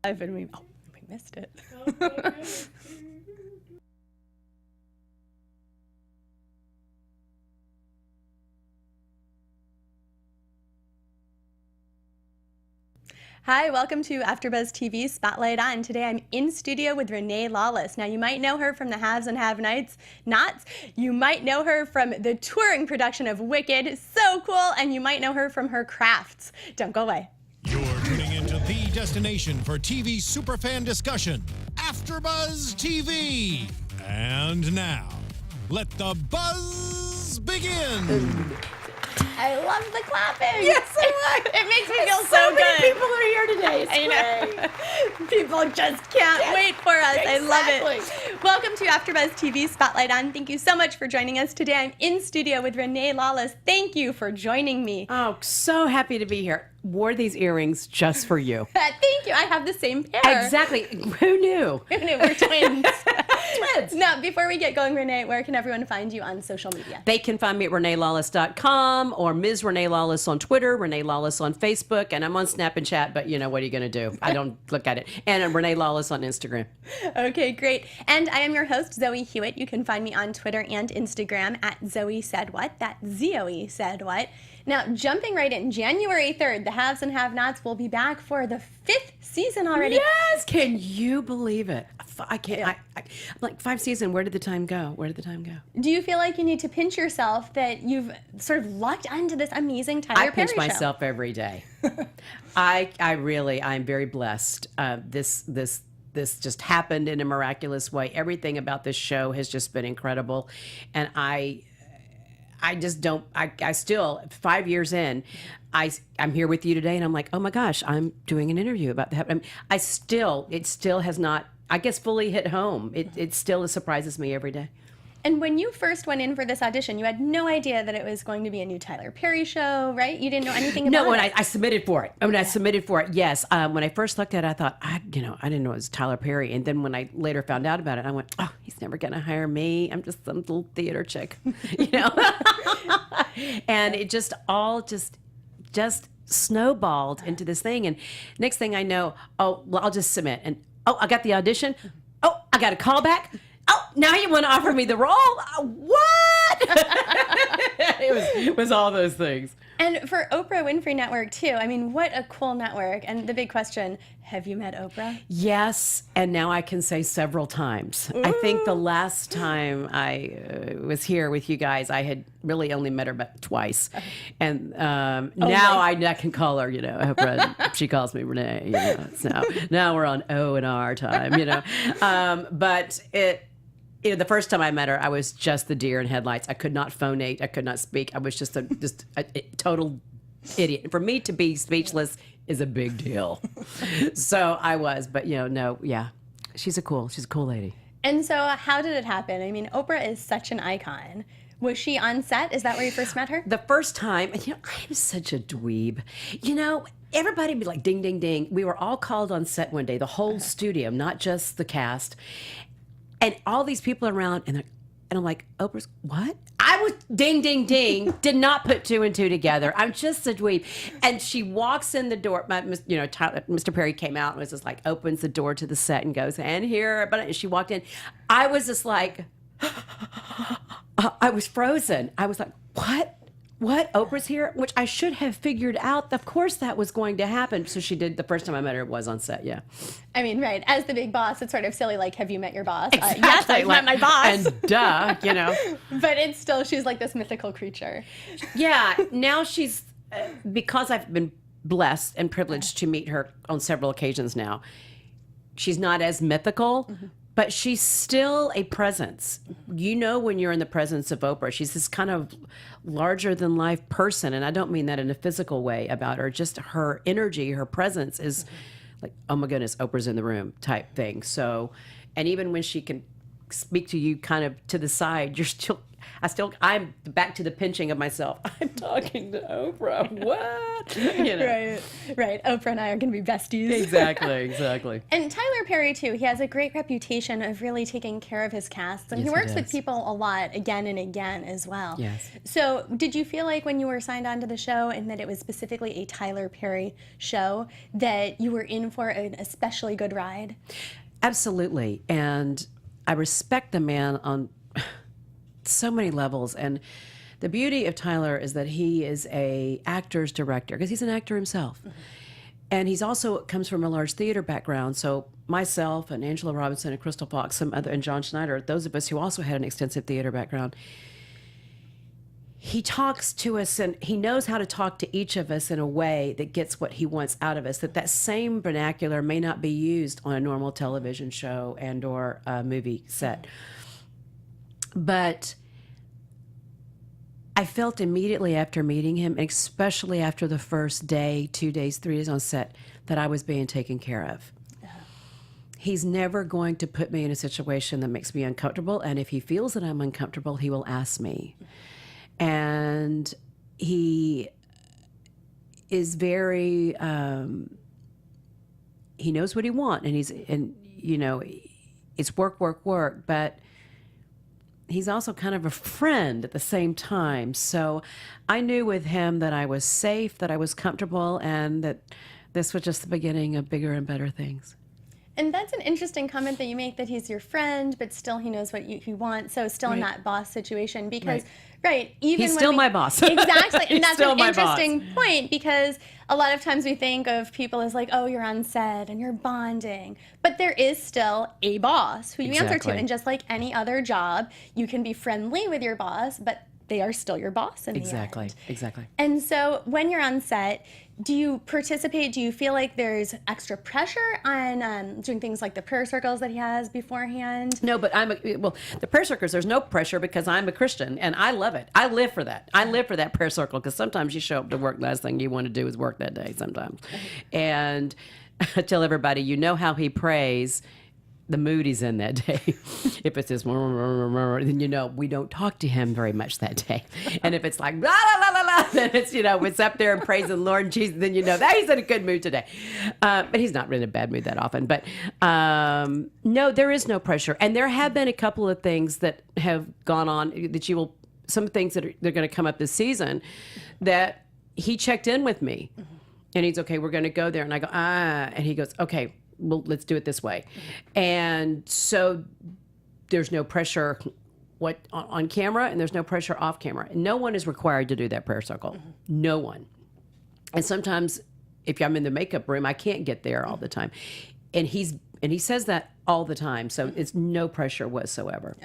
And we missed it. Hi, welcome to AFTERBUZZ TV Spotlight On. Today I'm in studio with Renee Lawless. Now you might know her from the Haves and Have-Nots. You might know her from the touring production of Wicked, so cool, and you might know her from her crafts. Don't go away. You're tuning into the destination for TV superfan discussion, AFTERBUZZ TV. And now, let the buzz begin. I love the clapping. Yes, it makes me feel so good. Many people are here today. It's great. People just can't wait for us. Exactly. I love it. Welcome to AFTERBUZZ TV Spotlight On. Thank you so much for joining us today. I'm in studio with Renee Lawless. Thank you for joining me. Oh, so happy to be here. Wore these earrings just for you. Thank you. I have the same pair. Exactly. Who knew? Who knew? We're twins. Twins. Now, before we get going, Renee, where can everyone find you on social media? They can find me at ReneeLawless.com or Ms. Renee Lawless on Twitter, Renee Lawless on Facebook, and I'm on Snap and Chat, but you know, what are you going to do? I don't look at it. And I'm Renee Lawless on Instagram. Okay, great. And I am your host, Zoe Hewitt. You can find me on Twitter and Instagram at Zoe Said What. That's Zoe Said What. Now, jumping right in, January 3rd, the Haves and Have-Nots will be back for the 5th season already. Yes! Can you believe it? I can't. I'm like, 5 seasons, where did the time go? Where did the time go? Do you feel like you need to pinch yourself that you've sort of lucked onto this amazing Tyler Perry show? I pinch myself every day. I'm very blessed. This just happened in a miraculous way. Everything about this show has just been incredible. And I still, 5 years in, I'm here with you today and I'm like, oh my gosh, I'm doing an interview about that. It still has not, I guess, fully hit home. It still surprises me every day. And when you first went in for this audition, you had no idea that it was going to be a new Tyler Perry show, right? You didn't know anything about it. No, when I submitted for it. I submitted for it, yes. When I first looked at it, I thought, I didn't know it was Tyler Perry. And then when I later found out about it, I went, oh, he's never going to hire me. I'm just some little theater chick, And it just snowballed into this thing. And next thing I know, oh, well, I'll just submit. And, oh, I got the audition. Oh, I got a call back. Oh, now you want to offer me the role? What? it was all those things. And for Oprah Winfrey Network, too. I mean, what a cool network. And the big question, have you met Oprah? Yes, and now I can say several times. Ooh. I think the last time I was here with you guys, I had really only met her about twice. And now I can call her, Oprah. She calls me Renee. So now we're on O and R time, But the first time I met her, I was just the deer in headlights. I could not phonate. I could not speak. I was just a total idiot. For me to be speechless is a big deal. So I was, but she's a cool lady. And so how did it happen? I mean, Oprah is such an icon. Was she on set? Is that where you first met her? The first time, I'm such a dweeb. Everybody would be like, ding, ding, ding. We were all called on set one day, the whole studio, not just the cast. And all these people around, and I'm like, Oprah's, what? I was ding, ding, ding, did not put 2 and 2 together. I'm just a dweeb. And she walks in the door, Mr. Perry came out and was just like, opens the door to the set and goes, and here, but she walked in. I was just like, I was frozen. I was like, what? What? Oprah's here? Which I should have figured out. Of course that was going to happen. So she did. The first time I met her was on set, yeah. I mean, right. As the big boss, it's sort of silly, like, have you met your boss? Exactly. Yes, I've met my boss. And duh, But it's still, she's like this mythical creature. Yeah. Now she's, because I've been blessed and privileged to meet her on several occasions now, she's not as mythical. Mm-hmm. But she's still a presence. When you're in the presence of Oprah, she's this kind of larger than life person. And I don't mean that in a physical way about her. Just her energy, her presence is like, oh my goodness, Oprah's in the room type thing. So, and even when she can speak to you kind of to the side, you're still, I'm back to the pinching of myself. I'm talking to Oprah. What? You know. Right. Oprah and I are going to be besties. Exactly. And Tyler Perry, too, he has a great reputation of really taking care of his casts. And Yes, he he works with does. people a lot, again and again as well. Yes. So did you feel like when you were signed on to the show and that it was specifically a Tyler Perry show that you were in for an especially good ride? Absolutely. And I respect the man on so many levels. And the beauty of Tyler is that he is a actor's director, because he's an actor himself. And he's also comes from a large theater background. So myself and Angela Robinson and Crystal Fox, and John Schneider, those of us who also had an extensive theater background, he talks to us and he knows how to talk to each of us in a way that gets what he wants out of us, that same vernacular may not be used on a normal television show and or a movie set. But I felt immediately after meeting him, especially after the first day, 2 days, 3 days on set, that I was being taken care of. He's never going to put me in a situation that makes me uncomfortable. And if he feels that I'm uncomfortable, he will ask me. And he is very, he knows what he wants, and you know, it's work, but he's also kind of a friend at the same time. So I knew with him that I was safe, that I was comfortable, and that this was just the beginning of bigger and better things. And that's an interesting comment that you make, that he's your friend, but still he knows what he wants. So still in that boss situation, because even He's when still my boss. Exactly, and that's still an my interesting point, because a lot of times we think of people as like, oh, you're on set and you're bonding, but there is still a boss who you answer to, and just like any other job, you can be friendly with your boss, but they are still your boss in the end. Exactly. And so when you're on set, do you participate? Do you feel like there's extra pressure on doing things like the prayer circles that he has beforehand? No, but the prayer circles, there's no pressure because I'm a Christian and I love it. I live for that. I live for that prayer circle, because sometimes you show up to work, last thing you want to do is work that day sometimes. And I tell everybody, you know how he prays, the mood he's in that day. If it says, then you know we don't talk to him very much that day. And if it's like, la, la, la, la, la, then it's, it's up there and praising the Lord Jesus, then you know that he's in a good mood today. But he's not really in a bad mood that often. But no, there is no pressure. And there have been a couple of things that have gone on that some things that they're going to come up this season that he checked in with me. And he's, okay, we're going to go there. And I go, and he goes, okay, well, let's do it this way. And so there's no pressure on camera, and there's no pressure off camera. And no one is required to do that prayer circle. No one. And sometimes if I'm in the makeup room, I can't get there all the time. And he says that all the time. So it's no pressure whatsoever.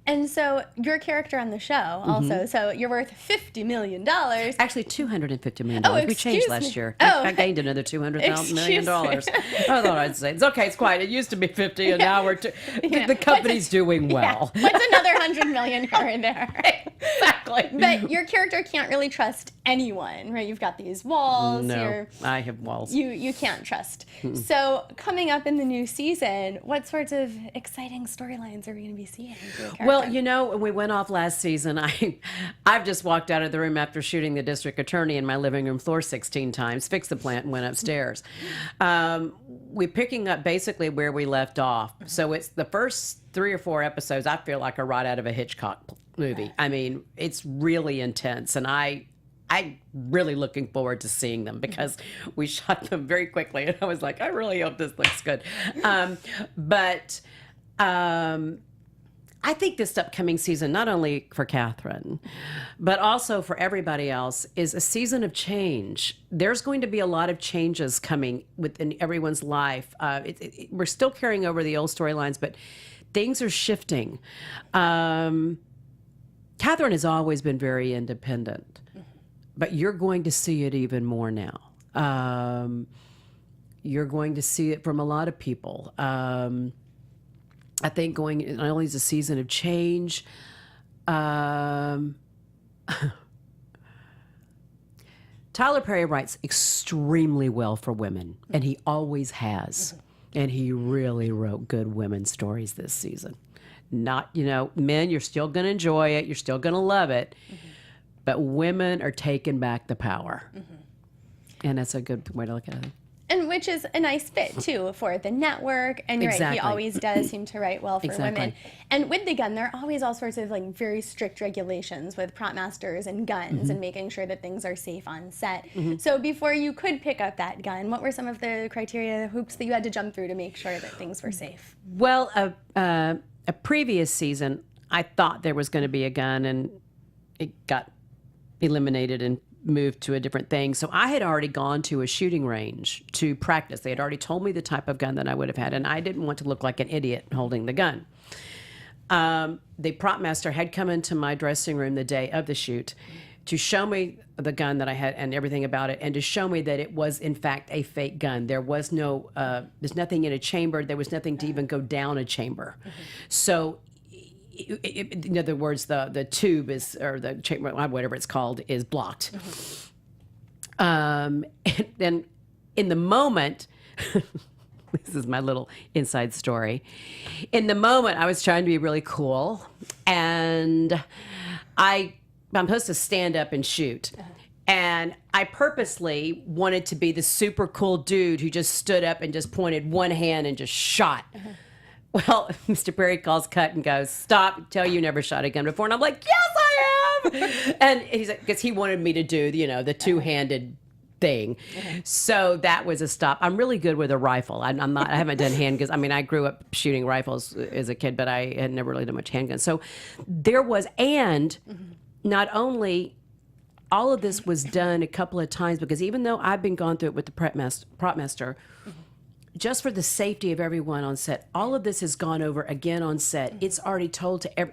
And so your character on the show also, so you're worth $50 million. Actually, $250 million. Oh, we changed last year. I gained another $200 million. I thought I'd say, it's okay, it's quiet. It used to be 50, and now we're the company's doing well. What's another $100 million here and there? Exactly. But your character can't really trust anyone, right? You've got these walls. No, I have walls. You can't trust. So coming up in the new season, what sorts of exciting storylines are we going to be seeing? Well, when we went off last season, I've just walked out of the room after shooting the district attorney in my living room floor 16 times, fixed the plant, and went upstairs. We're picking up basically where we left off. So it's the first 3 or 4 episodes I feel like are right out of a Hitchcock movie. I mean, it's really intense, and I'm really looking forward to seeing them, because we shot them very quickly, and I was like, I really hope this looks good. I think this upcoming season, not only for Katheryn, but also for everybody else, is a season of change. There's going to be a lot of changes coming within everyone's life. We're still carrying over the old storylines, but things are shifting. Katheryn has always been very independent, but you're going to see it even more now. You're going to see it from a lot of people. I think going not only is a season of change, Tyler Perry writes extremely well for women, and he always has. And he really wrote good women's stories this season. Not, men, you're still going to enjoy it. You're still going to love it. But women are taking back the power. And that's a good way to look at it. And which is a nice fit, too, for the network. And you're right, he always does seem to write well for women. And with the gun, there are always all sorts of very strict regulations with prop masters and guns and making sure that things are safe on set. So before you could pick up that gun, what were some of the criteria, hoops that you had to jump through to make sure that things were safe? Well, a previous season, I thought there was going to be a gun, and it got eliminated and moved to a different thing. So I had already gone to a shooting range to practice. They had already told me the type of gun that I would have had, and I didn't want to look like an idiot holding the gun. The prop master had come into my dressing room the day of the shoot to show me the gun that I had and everything about it, and to show me that it was in fact a fake gun. There was no, there's nothing in a chamber. There was nothing to even go down a chamber. So in other words, the tube is, or the chamber, whatever it's called, is blocked. And then in the moment, this is my little inside story. In the moment, I was trying to be really cool, and I'm supposed to stand up and shoot. And I purposely wanted to be the super cool dude who just stood up and just pointed one hand and just shot. Well, Mr. Perry calls cut and goes, "Stop, tell you never shot a gun before." And I'm like, "Yes, I have." And he's like, because he wanted me to do, the two-handed thing. So that was a stop. I'm really good with a rifle. I haven't done handguns. I mean, I grew up shooting rifles as a kid, but I had never really done much handguns. So there was, and not only all of this was done a couple of times, because even though I've been gone through it with the prop master, just for the safety of everyone on set, all of this has gone over again on set. It's already told to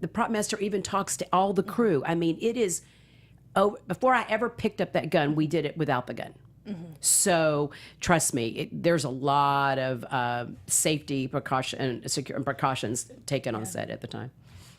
the prop master even talks to all the crew. I mean, it is, before I ever picked up that gun, we did it without the gun. So trust me, there's a lot of safety precautions taken on set at the time.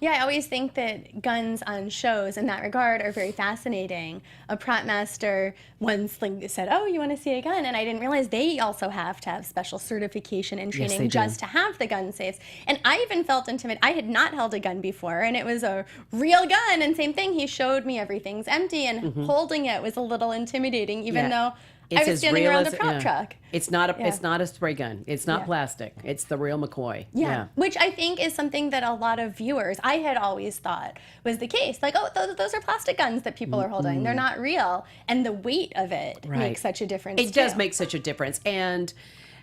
Yeah, I always think that guns on shows in that regard are very fascinating. A prop master once said, "Oh, you want to see a gun?" And I didn't realize they also have to have special certification and training just to have the gun safes. And I even felt intimidated. I had not held a gun before, and it was a real gun. And same thing, he showed me everything's empty, and holding it was a little intimidating, even though I was standing around the prop truck. It's not a spray gun. It's not plastic. It's the real McCoy. Yeah, which I think is something that a lot of viewers, I had always thought was the case. Like, oh, those are plastic guns that people are holding. They're not real. And the weight of it makes such a difference, It does make such a difference. And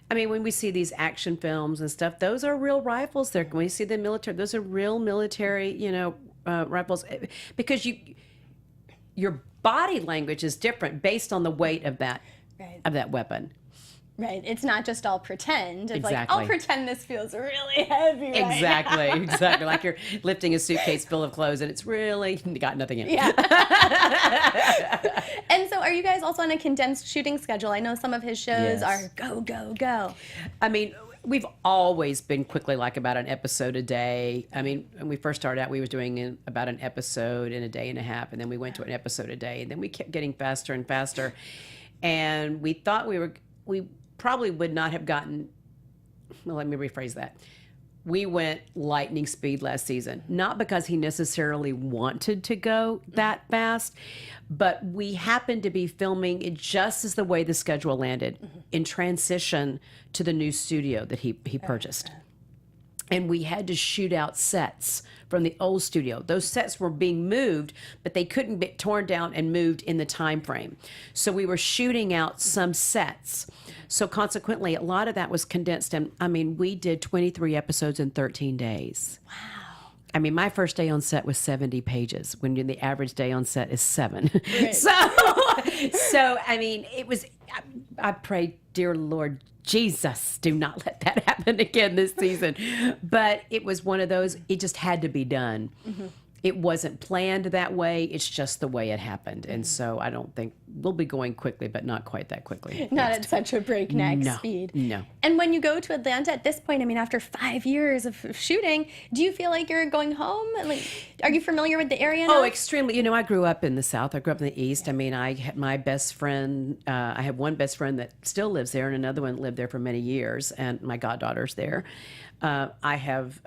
I mean, when we see these action films and stuff, those are real rifles. When we see the military, those are real military, rifles. Because your body language is different based on the weight of that weapon. Right. It's not just all pretend. It's like, I'll pretend this feels really heavy right Exactly. now. Exactly. Like you're lifting a suitcase full of clothes and it's really got nothing in it. Yeah. And so are you guys also on a condensed shooting schedule? I know some of his shows are go, go, go. I mean, we've always been quickly like about an episode a day. I mean, when we first started out, we were doing about an episode in a day and a half, and then we went to an episode a day, and then we kept getting faster and faster. And we thought we probably would not have gotten, well, let me rephrase that. We went lightning speed last season, not because he necessarily wanted to go that fast, but we happened to be filming it just as the way the schedule landed in transition to the new studio that he purchased. And we had to shoot out sets from the old studio. Those sets were being moved, but they couldn't be torn down and moved in the time frame. So we were shooting out some sets. So consequently, a lot of that was condensed. And I mean, we did 23 episodes in 13 days. Wow. I mean, my first day on set was 70 pages, when the average day on set is 7. Right. So I mean, it was, I prayed, dear Lord Jesus, do not let that happen again this season. But it was one of those, it just had to be done. It wasn't planned that way. It's just the way it happened. And so I don't think we'll be going quickly, but not quite that quickly. Not at such a breakneck speed. No. And when you go to Atlanta at this point, I mean, after 5 years of shooting, do you feel like you're going home? Like, are you familiar with the area now? Oh, extremely. I grew up in the South. I grew up in the East. I mean, I had my best friend, I have one best friend that still lives there, and another one lived there for many years, and my goddaughter's there. I have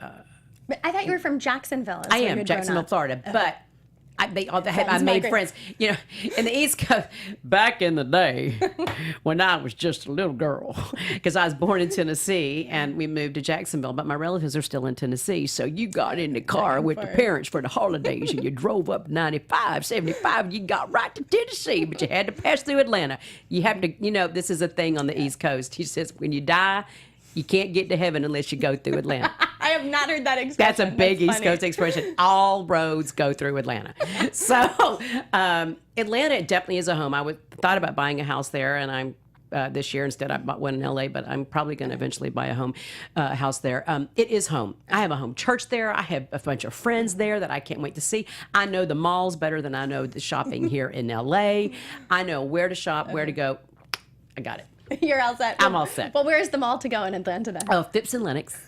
But I thought you were from Jacksonville. I am Jacksonville, Florida, but I made friends. You know, in the East Coast, back in the day when I was just a little girl, because I was born in Tennessee and we moved to Jacksonville, but my relatives are still in Tennessee. So you got in the car with your parents for the holidays and you drove up 95, 75, and you got right to Tennessee, but you had to pass through Atlanta. You have to, you know, this is a thing on the East Coast. He says when you die, you can't get to heaven unless you go through Atlanta. I have not heard that expression. That's a big East Coast expression. All roads go through Atlanta. So Atlanta definitely is a home. I thought about buying a house there, and I'm this year instead I bought one in LA, but I'm probably going to eventually buy a house there. It is home. I have a home church there. I have a bunch of friends there that I can't wait to see. I know the malls better than I know the shopping here in LA. I know where to shop, where to go. I got it. You're all set. I'm all set. Well, where's the mall to go in Atlanta then? Oh, Phipps and Lenox.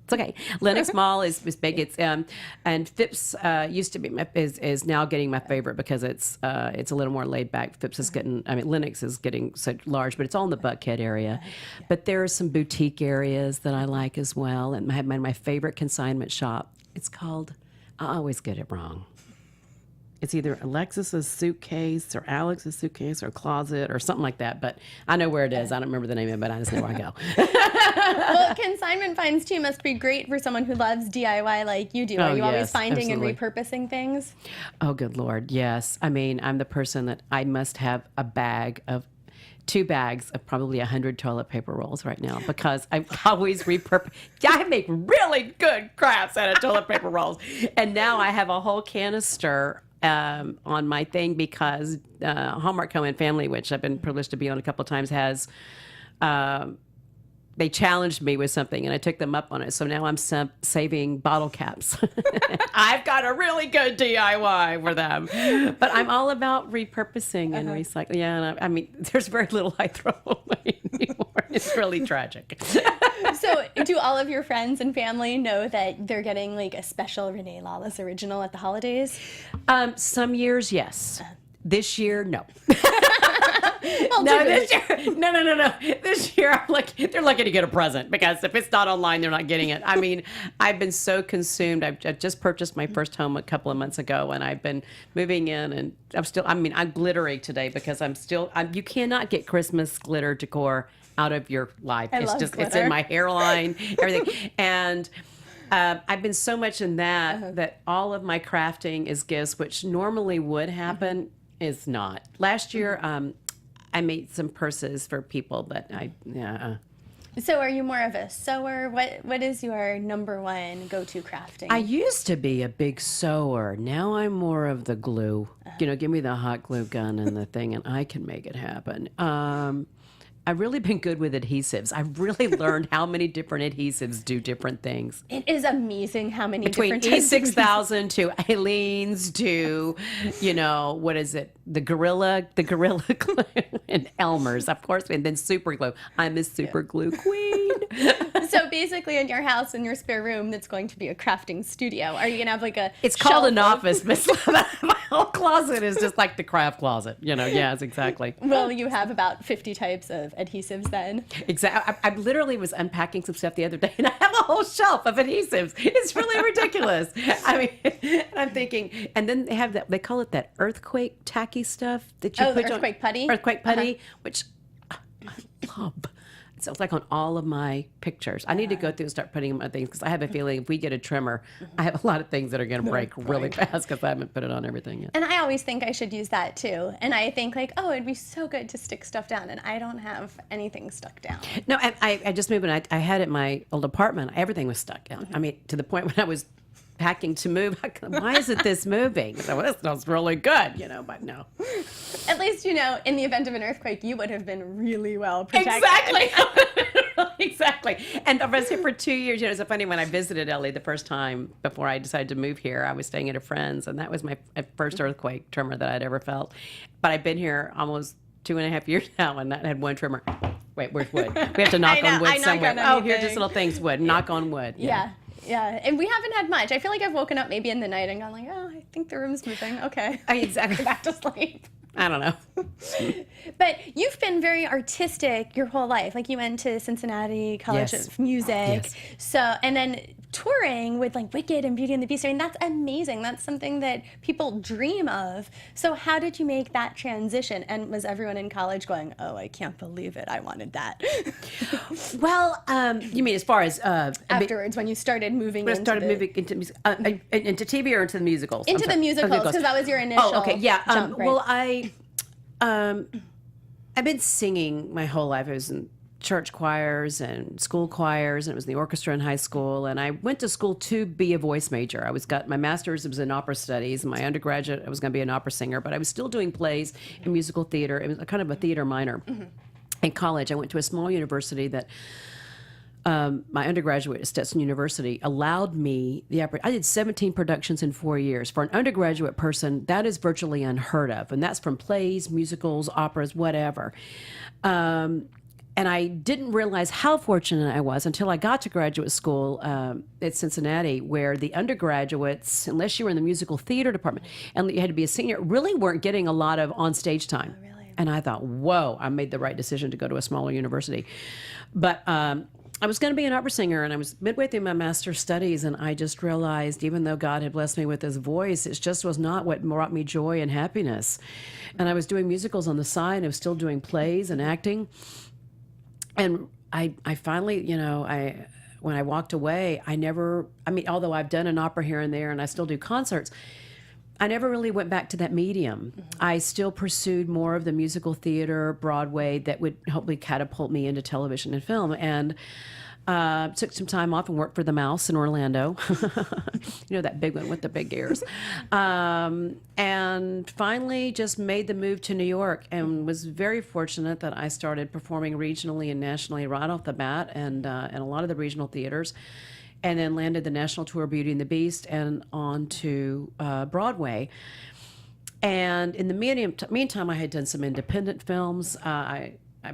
It's okay. Lenox Mall is big. It's and Phipps used to be is now getting my favorite because it's a little more laid back. Phipps is getting. I mean, Lenox is getting so large, but it's all in the Buckhead area. But there are some boutique areas that I like as well. And I have my favorite consignment shop. It's called. I always get it wrong. It's either Alexis's suitcase or Alex's suitcase or closet or something like that. But I know where it is. I don't remember the name of it, but I just know where I go. Well, consignment finds too must be great for someone who loves DIY like you do. Are you always finding and repurposing things? Oh, good Lord, yes. I mean, I'm the person that I must have two bags of probably 100 toilet paper rolls right now because I always repurpose. I make really good crafts out of toilet paper rolls. And now I have a whole canister on my thing because Hallmark Home and Family, which I've been privileged to be on a couple of times, has they challenged me with something and I took them up on it. So now I'm saving bottle caps. I've got a really good DIY for them. But I'm all about repurposing and recycling. Yeah, and I mean, there's very little I throw away anymore. It's really tragic. So do all of your friends and family know that they're getting like a special Renee Lawless original at the holidays? Some years, yes. This year, no. Well, no, this year, no. This year, they're lucky to get a present because if it's not online, they're not getting it. I mean, I've been so consumed. I just purchased my first home a couple of months ago, and I've been moving in, and I'm glittery today because you cannot get Christmas glitter decor out of your life. It's in my hairline, everything. And I've been so much in that all of my crafting is gifts, which normally would happen, is not. Last year, I made some purses for people, but So are you more of a sewer? What is your number one go-to crafting? I used to be a big sewer. Now I'm more of the glue. Give me the hot glue gun and the thing, and I can make it happen. I've really been good with adhesives. I've really learned how many different adhesives do different things. It is amazing how many Between different E6000 to Aleene's to, what is it? The Gorilla Glue and Elmer's, of course, and then super glue. I'm a super glue queen. So basically in your house, in your spare room, that's going to be a crafting studio. Are you going to have like a It's called an office, Miss. My whole closet is just like the craft closet. Yes, exactly. Well, you have about 50 types of adhesives then. Exactly. I literally was unpacking some stuff the other day, and I have a whole shelf of adhesives. It's really ridiculous. I mean, I'm thinking, and then they have they call it that earthquake tacky stuff that you put earthquake putty? Earthquake putty, which I love. So it's like on all of my pictures. I need to go through and start putting them on things because I have a feeling if we get a trimmer, I have a lot of things that are going to break really fast because I haven't put it on everything yet. And I always think I should use that too. And I think it'd be so good to stick stuff down. And I don't have anything stuck down. No, I just moved and I had it in my old apartment. Everything was stuck down. I mean, to the point when I was packing to move. Why isn't this moving? So, well, this smells really good, but no. At least, in the event of an earthquake, you would have been really well protected. Exactly. Exactly. And I was here for 2 years. It's so funny when I visited LA the first time before I decided to move here, I was staying at a friend's, and that was my first earthquake tremor that I'd ever felt. But I've been here almost 2.5 years now, and that had one tremor. Wait, where's wood? We have to knock on wood somewhere. Here's this little thing's wood. Knock on wood. Yeah. Yeah, and we haven't had much. I feel like I've woken up maybe in the night and gone I think the room's moving. Okay. Exactly. Back to sleep. I don't know. But you've been very artistic your whole life. Like you went to Cincinnati College of Music. Yes. So, and then touring with like Wicked and Beauty and the Beast. I mean, that's amazing. That's something that people dream of. So how did you make that transition? And was everyone in college going, oh, I can't believe it, I wanted that? Well, you mean as far as afterwards, when you started moving into into TV or into the musicals? Into the musicals, because that was your initial jump, right? Well, I've been singing my whole life. I was in church choirs and school choirs, and it was in the orchestra in high school. And I went to school to be a voice major. Got my master's was in opera studies. My undergraduate, I was going to be an opera singer, but I was still doing plays and musical theater. It was kind of a theater minor. In college, I went to a small university that my undergraduate at Stetson University allowed me the opportunity. I did 17 productions in 4 years. For an undergraduate person, that is virtually unheard of. And that's from plays, musicals, operas, whatever. And I didn't realize how fortunate I was until I got to graduate school at Cincinnati, where the undergraduates, unless you were in the musical theater department and you had to be a senior, really weren't getting a lot of on-stage time. Oh, really? And I thought, whoa, I made the right decision to go to a smaller university. But I was going to be an opera singer, and I was midway through my master's studies, and I just realized, even though God had blessed me with his voice, it just was not what brought me joy and happiness. And I was doing musicals on the side. I was still doing plays and acting. And I finally, when I walked away, although I've done an opera here and there, and I still do concerts, I never really went back to that medium. I still pursued more of the musical theater, Broadway, that would hopefully catapult me into television and film. And took some time off and worked for the Mouse in Orlando. That big one with the big ears. And finally just made the move to New York, and was very fortunate that I started performing regionally and nationally right off the bat, and a lot of the regional theaters. And then landed the national tour of Beauty and the Beast and on to Broadway. And in the meantime, I had done some independent films.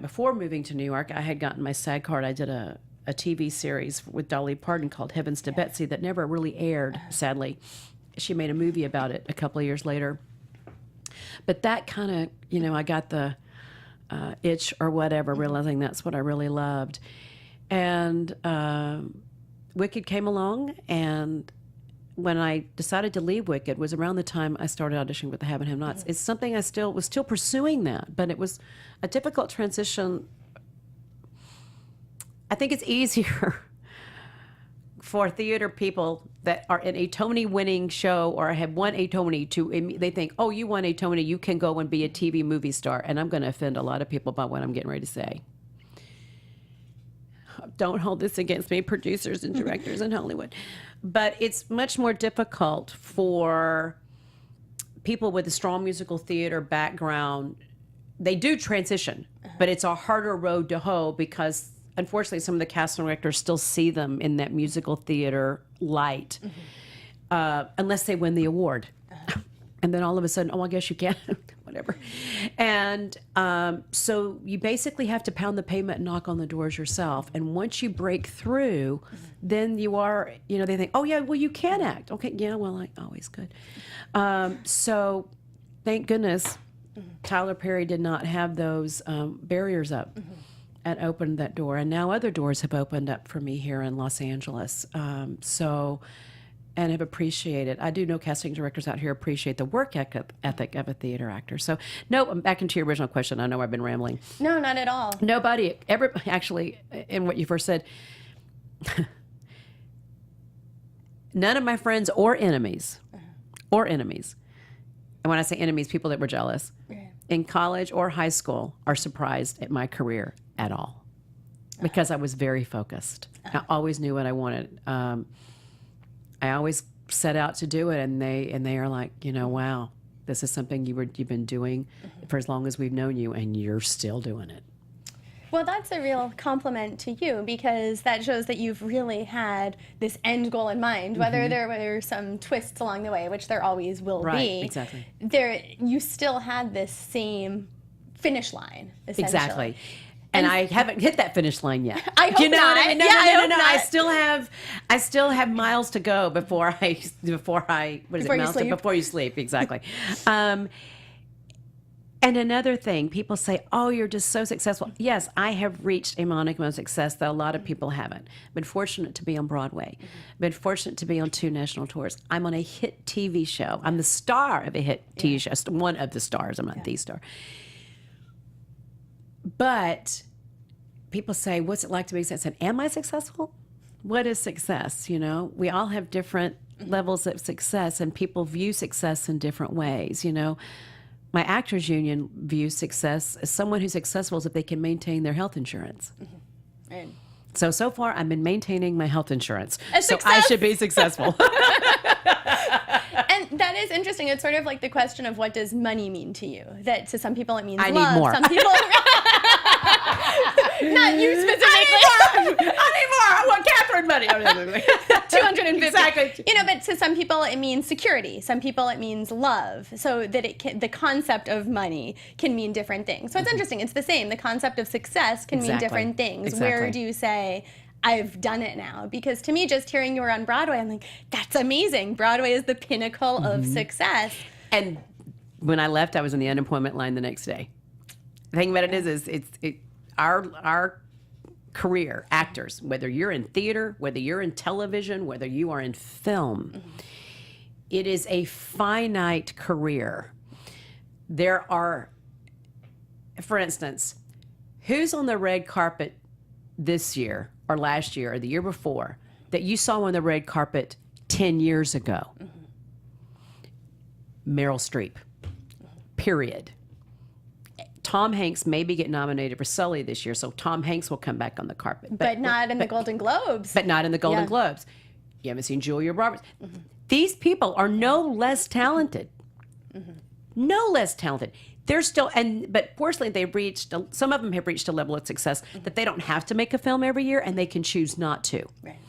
Before moving to New York, I had gotten my SAG card. I did a TV series with Dolly Parton called Heavens to Betsy that never really aired, sadly. She made a movie about it a couple of years later. But that kind of, I got the itch or whatever, realizing that's what I really loved. And Wicked came along, and when I decided to leave Wicked was around the time I started auditioning with the Have and Have Nots. It's something I was still pursuing that, but it was a difficult transition. I think it's easier for theater people that are in a Tony-winning show or have won a Tony they think, oh, you won a Tony, you can go and be a TV movie star. And I'm going to offend a lot of people by what I'm getting ready to say. Don't hold this against me, producers and directors in Hollywood. But it's much more difficult for people with a strong musical theater background. They do transition, but it's a harder road to hoe because, unfortunately, some of the cast and directors still see them in that musical theater light, unless they win the award. And then all of a sudden, oh, I guess you can, whatever. And so you basically have to pound the pavement and knock on the doors yourself. And once you break through, then you are, they think, oh, yeah, well, you can act. Okay, yeah, well, I always could. So thank goodness Tyler Perry did not have those barriers up and opened that door. And now other doors have opened up for me here in Los Angeles. And have appreciated. I do know casting directors out here appreciate the work ethic of a theater actor. So, no, back into your original question. I know I've been rambling. No, not at all. Nobody ever, actually, in what you first said, none of my friends or enemies, and when I say enemies, people that were jealous, in college or high school are surprised at my career at all. Because I was very focused. I always knew what I wanted. I always set out to do it, and they are like, wow, this is something you've been doing for as long as we've known you, and you're still doing it. Well, that's a real compliment to you, because that shows that you've really had this end goal in mind, whether there were some twists along the way, which there always will be. Right, exactly. You still had this same finish line, essentially. Exactly. And I haven't hit that finish line yet. I hope not. What I mean? No. I still have miles to go before you sleep, exactly. And another thing, people say, oh, you're just so successful. Yes, I have reached a monicum of success that a lot of people haven't. Been fortunate to be on Broadway. Been fortunate to be on 2 national tours. I'm on a hit TV show. I'm the star of a hit TV show. One of the stars. I'm not the star. But people say, what's it like to be successful? Am I successful? What is success? You know, we all have different levels of success, and people view success in different ways, you know. My actors union views success as someone who's successful is if they can maintain their health insurance. Right. So far, I've been maintaining my health insurance. So Success. I should be successful. And that is interesting. It's sort of like the question of what does money mean to you? That to some people it means I love. need more. Some people, not you specifically. I need more. I want Katheryn money. 250. Exactly. You know, but to some people it means security. Some people it means love. So that it can, the concept of money can mean different things. So it's interesting. It's the same. The concept of success can mean Exactly. different things. Exactly. Where do you say, I've done it now? Because to me, just hearing you were on Broadway, I'm like, that's amazing. Broadway is the pinnacle of success. And when I left, I was in the unemployment line the next day. The thing about it is our career, actors, whether you're in theater, whether you're in television, whether you are in film, it is a finite career. There are, for instance, who's on the red carpet this year or last year or the year before that you saw on the red carpet 10 years ago? Meryl Streep, period. Tom Hanks maybe get nominated for Sully this year, so Tom Hanks will come back on the carpet. But not in the Golden Globes. But not in the Golden Yeah. Globes. You haven't seen Julia Roberts. These people are no less talented. No less talented. They're still, but fortunately they've reached, some of them have reached a level of success that they don't have to make a film every year and they can choose not to. Right.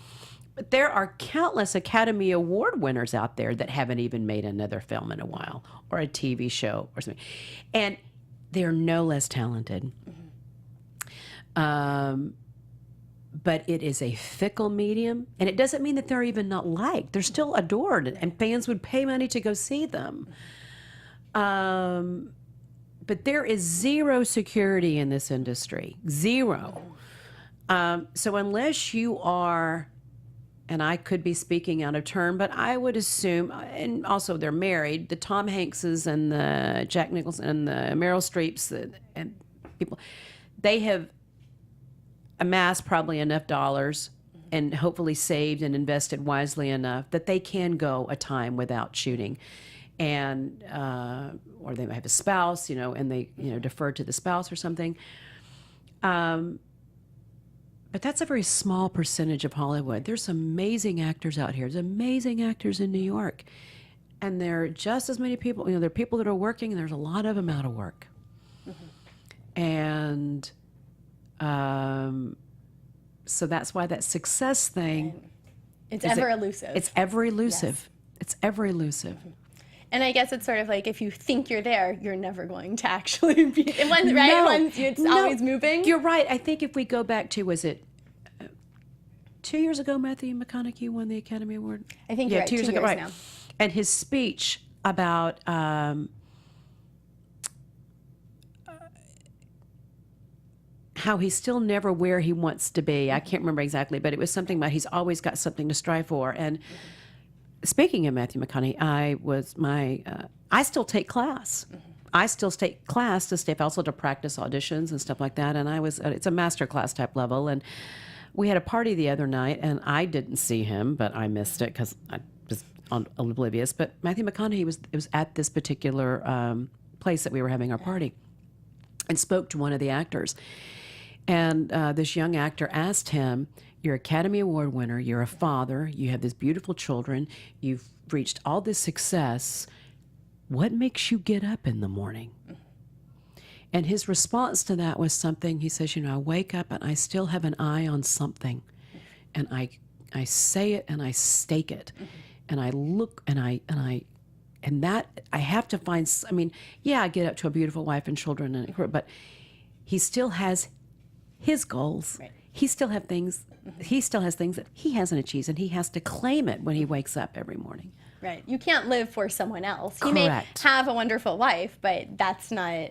But there are countless Academy Award winners out there that haven't even made another film in a while or a TV show or something. And they're no less talented. But it is a fickle medium. And it doesn't mean that they're even not liked. They're still adored and fans would pay money to go see them. But there is zero security in this industry. Zero. So unless you are, and I could be speaking out of turn, but I would assume, and also they're married, the Tom Hankses and the Jack Nicholson and the Meryl Streeps and people, they have amassed probably enough dollars and hopefully saved and invested wisely enough that they can go a time without shooting. And, or they might have a spouse, you know, and they, you know, defer to the spouse or something. But that's a very small percentage of Hollywood. There's amazing actors out here. There's amazing actors in New York. And there are just as many people, you know, there are people that are working and there's a lot of them out of work. And so that's why that success thing. It's ever elusive. It's ever elusive. Yes. It's ever elusive. And I guess it's sort of like if you think you're there, you're never going to actually be. Right? It's always moving. You're right. I think if we go back to, was it 2 years ago Matthew McConaughey won the Academy Award? I think you're right, 2 years 2 ago, years right. now. And his speech about how he's still never where he wants to be. I can't remember exactly, but it was something about he's always got something to strive for. And speaking of Matthew McConaughey, I still take class. I still take class to stay, also to practice auditions and stuff like that. And it's a master class type level. And we had a party the other night, and I didn't see him, but I missed it because I was oblivious. But Matthew McConaughey was at this particular place that we were having our party, and spoke to one of the actors. And this young actor asked him, you're an Academy Award winner, you're a father, you have these beautiful children, you've reached all this success. What makes you get up in the morning? And his response to that was something, he says, I wake up and I still have an eye on something. And I say it and I stake it. And I look and that I have to find, I get up to a beautiful wife and children, but he still has his goals. Right. He still has things that he hasn't achieved, and he has to claim it when he wakes up every morning. Right. You can't live for someone else. You may Correct. have a wonderful wife, but that's not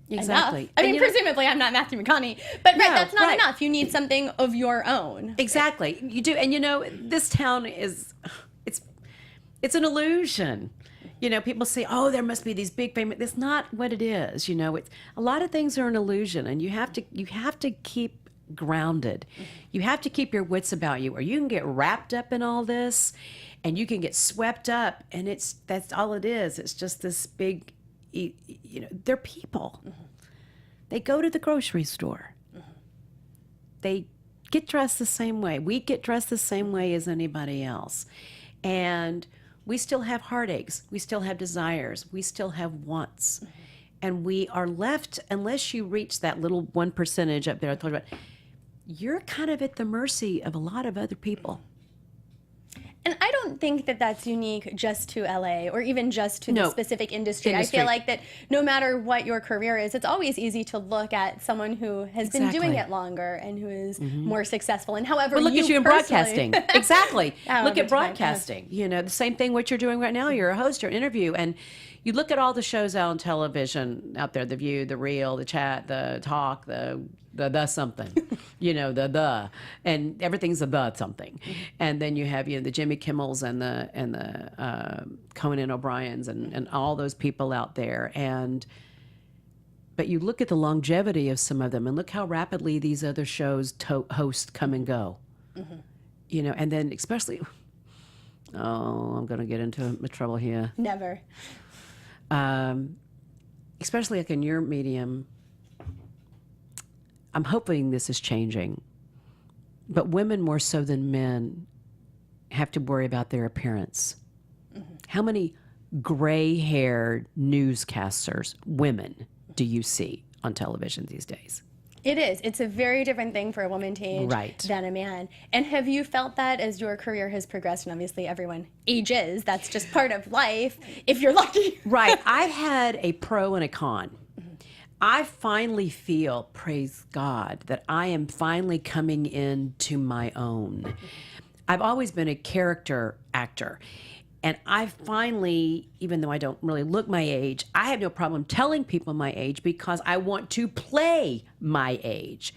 Exactly. enough. I mean, presumably I'm not Matthew McConaughey, but right, that's not right. enough. You need something of your own. Exactly. You do. And this town is, it's an illusion. People say, oh, there must be these big famous. That's not what it is. It's a lot of things are an illusion, and you have to keep grounded. You have to keep your wits about you, or you can get wrapped up in all this, and you can get swept up, and that's all it is. It's just this big, they're people. They go to the grocery store. They get dressed the same way. We get dressed the same way as anybody else. And we still have heartaches. We still have desires. We still have wants. And we are left, unless you reach that little 1% up there I told you about, you're kind of at the mercy of a lot of other people. And I don't think that that's unique just to LA or even just to the specific industry. I feel like that no matter what your career is, it's always easy to look at someone who has been doing it longer and who is more successful. And however, look at you in broadcasting. Exactly. Look at broadcasting. The same thing what you're doing right now. You're a host, you're an interview, and you look at all the shows out on television out there, The View, The Real, The Chat, The Talk, the something, and everything's the something. And then you have, the Jimmy Kimmels and the Conan and O'Briens and all those people out there. But you look at the longevity of some of them and look how rapidly these other shows host come and go. And then especially, I'm going to get into trouble here. Never. Especially like in your medium, I'm hoping this is changing, but women more so than men have to worry about their appearance. How many gray-haired newscasters, women, do you see on television these days? It is. It's a very different thing for a woman to age than a man. And have you felt that as your career has progressed? And obviously everyone ages. That's just part of life, if you're lucky. Right. I've had a pro and a con. I finally feel, praise God, that I am finally coming into my own. I've always been a character actor. And I finally, even though I don't really look my age, I have no problem telling people my age because I want to play my age.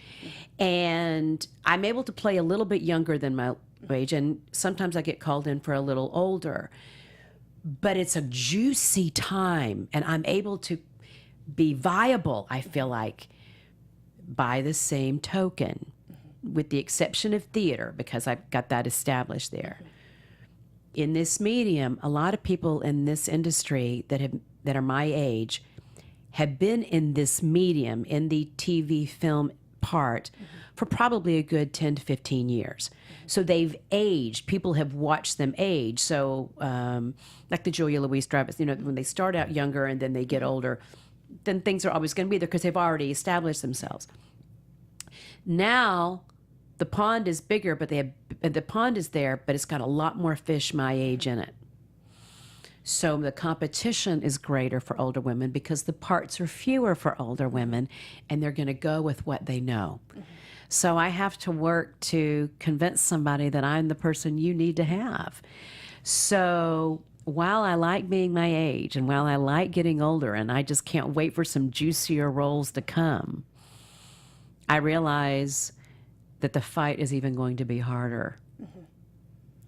And I'm able to play a little bit younger than my age, and sometimes I get called in for a little older. But it's a juicy time, and I'm able to be viable, I feel like, by the same token, with the exception of theater, because I've got that established there. In this medium, a lot of people in this industry that are my age have been in this medium, in the TV film part, for probably a good 10 to 15 years. So they've aged. People have watched them age. So like the Julia Louis-Dreyfus, when they start out younger and then they get older, then things are always going to be there because they've already established themselves. Now, the pond is bigger, but the pond is there, but it's got a lot more fish my age in it. So the competition is greater for older women because the parts are fewer for older women, and they're going to go with what they know. So I have to work to convince somebody that I'm the person you need to have. So while I like being my age and while I like getting older and I just can't wait for some juicier roles to come, I realize that the fight is even going to be harder.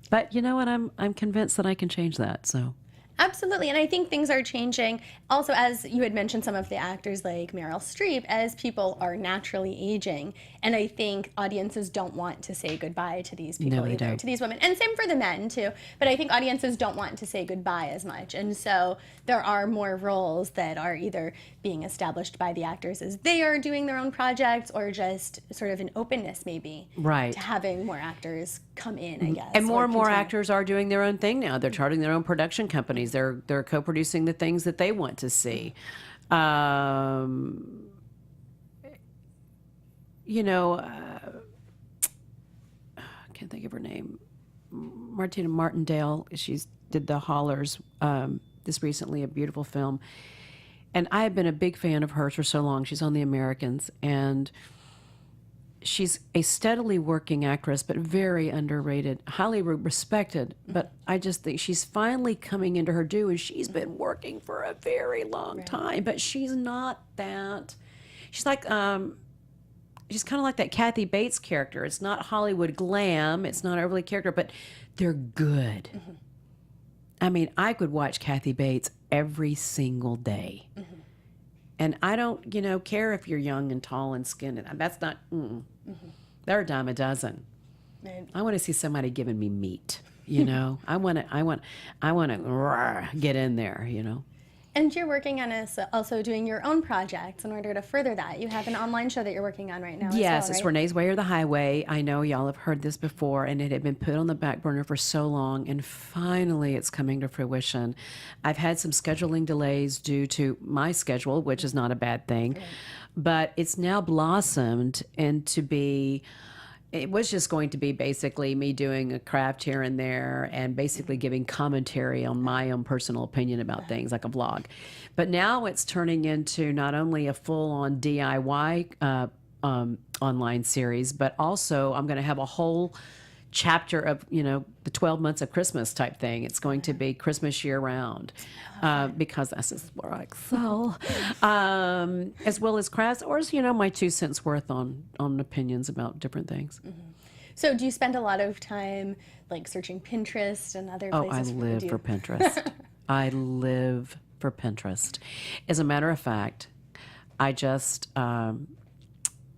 But you know what? I'm convinced that I can change that. So Absolutely, and I think things are changing. Also, as you had mentioned, some of the actors like Meryl Streep, as people are naturally aging, and I think audiences don't want to say goodbye to these people either, to these women, and same for the men too. But I think audiences don't want to say goodbye as much, and so there are more roles that are either being established by the actors as they are doing their own projects, or just sort of an openness maybe to having more actors come in, I guess. And more actors are doing their own thing now. They're starting their own production companies. They're co-producing the things that they want to see. I can't think of her name. Martina Martindale. She's did The Haulers this recently, a beautiful film. And I have been a big fan of hers for so long. She's on The Americans, and she's a steadily working actress, but very underrated, highly respected. But I just think she's finally coming into her due, and she's been working for a very long time. But she's not that. She's like, she's kind of like that Kathy Bates character. It's not Hollywood glam. It's not overly character, but they're good. I mean, I could watch Kathy Bates every single day. And I don't, care if you're young and tall and skinny. That's not, they're a dime a dozen. Right. I want to see somebody giving me meat, I want to get in there, And you're working on also doing your own projects in order to further that. You have an online show that you're working on right now. Yes, as well, it's right? Renee's Way or the Highway. I know y'all have heard this before, and it had been put on the back burner for so long, and finally it's coming to fruition. I've had some scheduling delays due to my schedule, which is not a bad thing, but it's now blossomed into be... It was just going to be basically me doing a craft here and there and basically giving commentary on my own personal opinion about things, like a vlog. But now it's turning into not only a full-on DIY online series, but also I'm going to have a whole chapter of, the 12 months of Christmas type thing. It's going to be Christmas year round because that's just where I excel. As well as crafts, or my 2 cents worth on opinions about different things. So do you spend a lot of time like searching Pinterest and other Oh, places? I live for Pinterest. I live for Pinterest. As a matter of fact, I just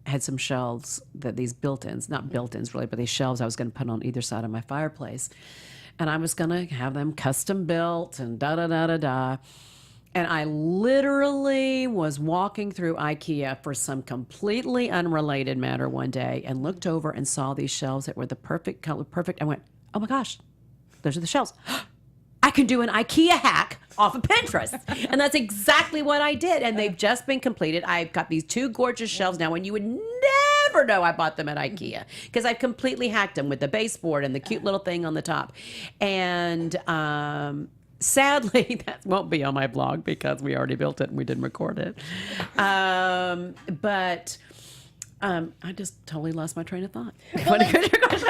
had some shelves that these built-ins, not built-ins really, but these shelves I was going to put on either side of my fireplace. And I was going to have them custom built and da-da-da-da-da. And I literally was walking through IKEA for some completely unrelated matter one day and looked over and saw these shelves that were the perfect color, perfect. I went, oh my gosh, those are the shelves. I can do an IKEA hack off of Pinterest. And that's exactly what I did. And they've just been completed. I've got these 2 gorgeous shelves now, and you would never know I bought them at IKEA because I've completely hacked them with the baseboard and the cute little thing on the top. And sadly, that won't be on my blog because we already built it and we didn't record it. But I just totally lost my train of thought.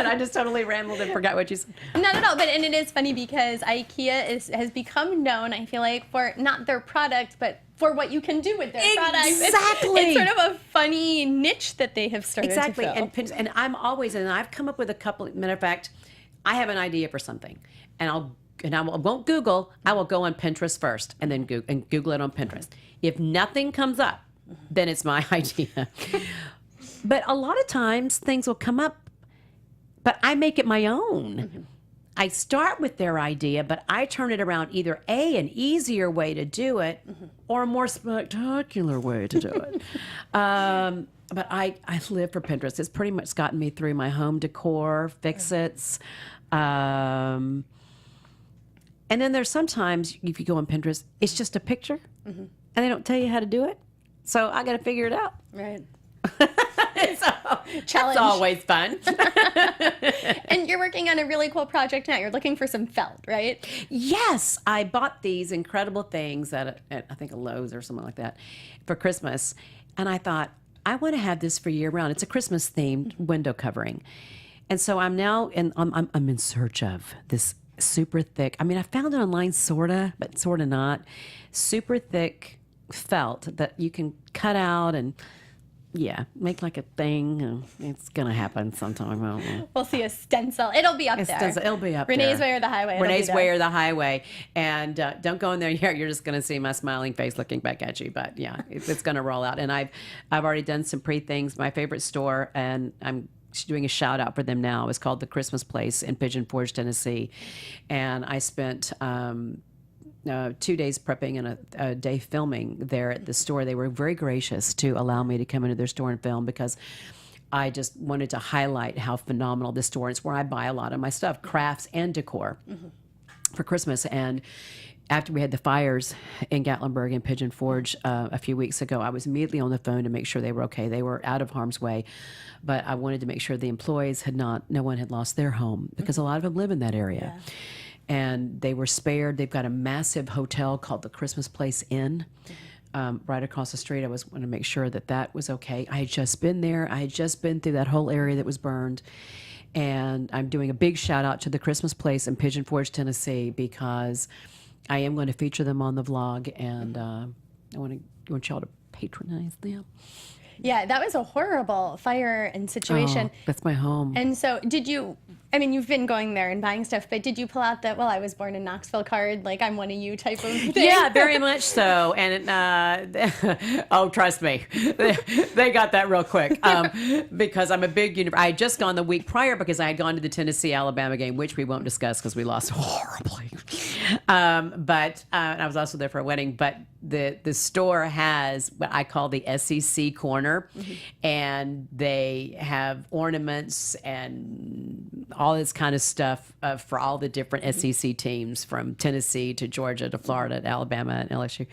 I just totally rambled and forgot what you said. No. But and it is funny because IKEA has become known, I feel like, for not their product, but for what you can do with their product. Exactly. It's sort of a funny niche that they have started to fill. And I'm always, and I've come up with a couple. Matter of fact, I have an idea for something, and I won't Google. I will go on Pinterest first, and then Google it on Pinterest. If nothing comes up, then it's my idea. But a lot of times things will come up, but I make it my own. I start with their idea, but I turn it around either an easier way to do it or a more spectacular way to do it. But I live for Pinterest. It's pretty much gotten me through my home decor, fix-its. And then there's sometimes, if you go on Pinterest, it's just a picture, and they don't tell you how to do it. So I got to figure it out. Right. Challenge. That's always fun. And you're working on a really cool project now. You're looking for some felt, right? Yes. I bought these incredible things at I think a Lowe's or something like that for Christmas. And I thought, I want to have this for year round. It's a Christmas themed window covering. And so I'm now I'm in search of this super thick. I mean, I found it online sorta, but sorta not. Super thick felt that you can cut out and make like a thing. It's going to happen sometime. I don't know. We'll see a stencil. It'll be up there. It'll be up Renee's there. Way or the Highway. Renee's Way or the Highway. And don't go in there yet. You're just going to see my smiling face looking back at you. But yeah, it's going to roll out. And I've already done some pre-things. My favorite store, and I'm doing a shout out for them now. It's called The Christmas Place in Pigeon Forge, Tennessee. And I spent 2 days prepping and a day filming there at the store. They were very gracious to allow me to come into their store and film because I just wanted to highlight how phenomenal this store is, where I buy a lot of my stuff, crafts and decor for Christmas. And after we had the fires in Gatlinburg and Pigeon Forge a few weeks ago, I was immediately on the phone to make sure they were okay. They were out of harm's way, but I wanted to make sure the employees no one had lost their home because a lot of them live in that area. Yeah. And they were spared. They've got a massive hotel called the Christmas Place Inn right across the street. I was want to make sure that was okay. I had just been there. I had just been through that whole area that was burned. And I'm doing a big shout out to the Christmas Place in Pigeon Forge, Tennessee, because I am going to feature them on the vlog, and I want y'all to patronize them. Yeah, that was a horrible fire and situation. Oh, that's my home. And so you've been going there and buying stuff, but did you pull out the, I was born in Knoxville card, like I'm one of you type of thing? Yeah, very much so. And oh, trust me, they got that real quick because I'm a big I had just gone the week prior because I had gone to the Tennessee-Alabama game, which we won't discuss because we lost horribly. But I was also there for a wedding. But the store has what I call the SEC corner, and they have ornaments and all this kind of stuff for all the different SEC teams from Tennessee to Georgia to Florida to Alabama and LSU.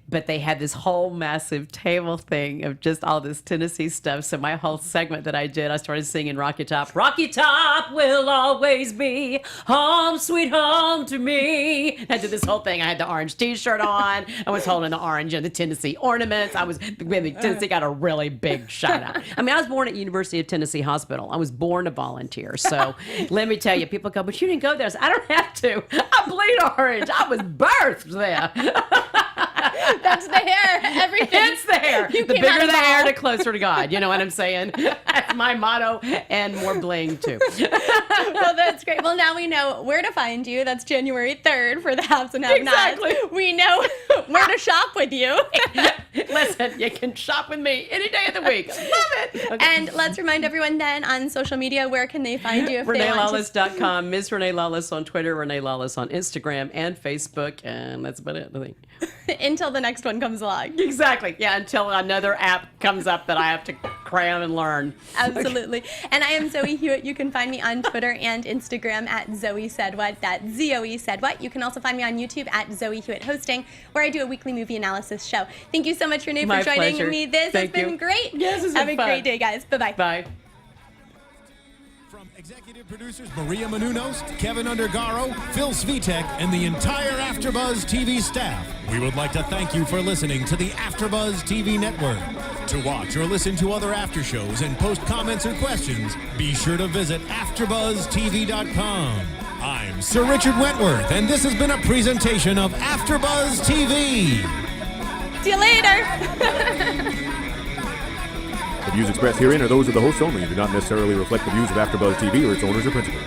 But they had this whole massive table thing of just all this Tennessee stuff. So my whole segment that I did, I started singing Rocky Top. Rocky Top will always be home, sweet home to me. I did this whole thing. I had the orange T-shirt on. I was holding the orange and the Tennessee ornaments. Tennessee got a really big shout out. I mean, I was born at University of Tennessee Hospital. I was born a volunteer. So let me tell you, people go, but you didn't go there. I said, I don't have to. I bleed orange. I was birthed there. That's the hair. Everything. It's the hair. The bigger the hair, the closer to God. You know what I'm saying? That's my motto, and more bling too. Well, that's great. Well, now we know where to find you. That's January 3rd for the Haves and Have-Nots. Exactly. We know where to shop with you. Listen, you can shop with me any day of the week. Love it. Okay. And let's remind everyone then on social media, where can they find you if they want to? ReneeLawless.com, Ms. Renee Lawless on Twitter, Renee Lawless on Instagram and Facebook, and that's about it, I think. Until the next one comes along. Exactly. Yeah, until another app comes up that I have to cram and learn. Absolutely. And I am Zoe Hewitt. You can find me on Twitter and Instagram at Zoe Said What. That's Zoe Said What. You can also find me on YouTube at Zoe Hewitt Hosting, where I do a weekly movie analysis show. Thank you so much, Renee, for joining me. This has been great. Yes, it's been fun. Have a great day, guys. Bye-bye. Bye. From executive producers Maria Menounos, Kevin Undergaro, Phil Svitek, and the entire AfterBuzz TV staff, we would like to thank you for listening to the AfterBuzz TV network. To watch or listen to other after shows and post comments or questions, be sure to visit AfterBuzzTV.com. I'm Sir Richard Wentworth, and this has been a presentation of AfterBuzz TV. See you later. The views expressed herein are those of the hosts only and do not necessarily reflect the views of AfterBuzz TV or its owners or principals.